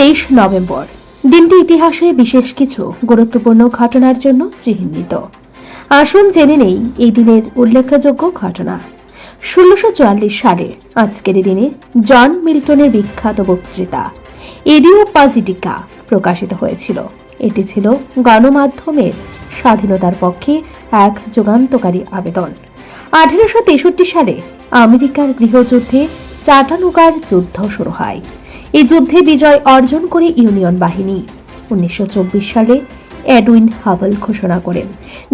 23 November. দিনটি ইতিহাসে বিশেষ কিছু গুরুত্বপূর্ণ ঘটনার জন্য চিহ্নিত। আসুন জেনে নেই এই দিনের উল্লেখযোগ্য ঘটনা। 1644 সালে আজকের দিনে জন মিল্টনের বিখ্যাত বক্তৃতা এরিওপাজিটিকা প্রকাশিত হয়েছিল। এটি ছিল গণমাধ্যমের স্বাধীনতার পক্ষে এক যুগান্তকারী আবেদন। 1863 সালে আমেরিকার গৃহযুদ্ধে চাটানুগার যুদ্ধ শুরু হয়। এই যুদ্ধে বিজয় অর্জন করে ইউনিয়ন বাহিনী। 1924 সালে এডউইন হাবল ঘোষণা করেন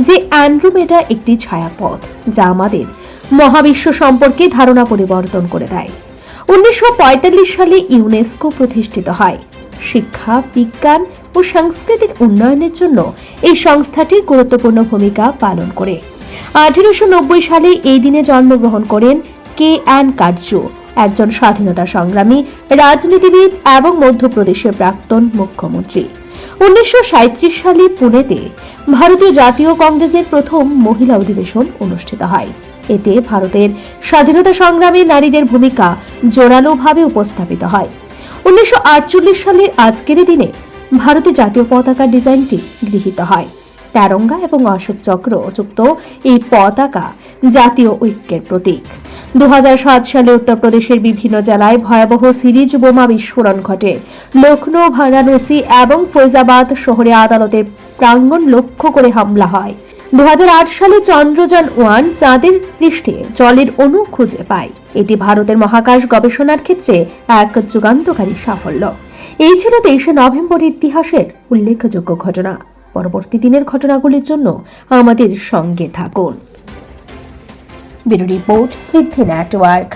যে অ্যান্ড্রোমেডা একটি ছায়াপথ যা আমাদের মহাবিশ্ব সম্পর্কে ধারণা পরিবর্তন করে দেয়। 1945 সালে ইউনেস্কো প্রতিষ্ঠিত হয়। শিক্ষা, বিজ্ঞান ও সাংস্কৃতিক উন্নয়নের জন্য এই সংস্থাটি গুরুত্বপূর্ণ ভূমিকা পালন করে। 1890 সালে এই দিনে জন্মগ্রহণ করেন কে এন কাটজু, একজন স্বাধীনতা সংগ্রামী, রাজনীতিবিদ এবং মধ্যপ্রদেশের প্রাক্তন মুখ্যমন্ত্রী। 1937 সালে পুনেতে ভারতীয় জাতীয় কংগ্রেসের প্রথম মহিলা অধিবেশন অনুষ্ঠিত হয়। এতে ভারতের স্বাধীনতা সংগ্রামে নারীদের ভূমিকা জোরালোভাবে উপস্থাপিত হয়। 1948 সালের আজকের দিনে ভারতের জাতীয় পতাকার ডিজাইনটি গৃহীত হয়। তেরঙ্গা এবং অশোক চক্র যুক্ত এই পতাকা জাতীয় ঐক্যের প্রতীক। 2007 সালে উত্তরপ্রদেশের বিভিন্ন জেলায় ভয়াবহ সিরিজ বোমা বিস্ফোরণ ঘটে। লখনৌ, বারাণসী এবং ফৈজাবাদ শহরে আদালতের প্রাঙ্গণ লক্ষ্য করে হামলা হয়। 2008 সালে চন্দ্রযান-1 চাঁদের পৃষ্ঠে জলের অণু খুঁজে পায়। এটি ভারতের মহাকাশ গবেষণার ক্ষেত্রে এক যুগান্তকারী সাফল্য। এই ছিল 23 নভেম্বর ইতিহাসের উল্লেখযোগ্য ঘটনা। পরবর্তী দিনের ঘটনাগুলির জন্য আমাদের সঙ্গে থাকুন। ব্যুরো রিপোর্ট, সিদ্ধি নেটওয়ার্ক।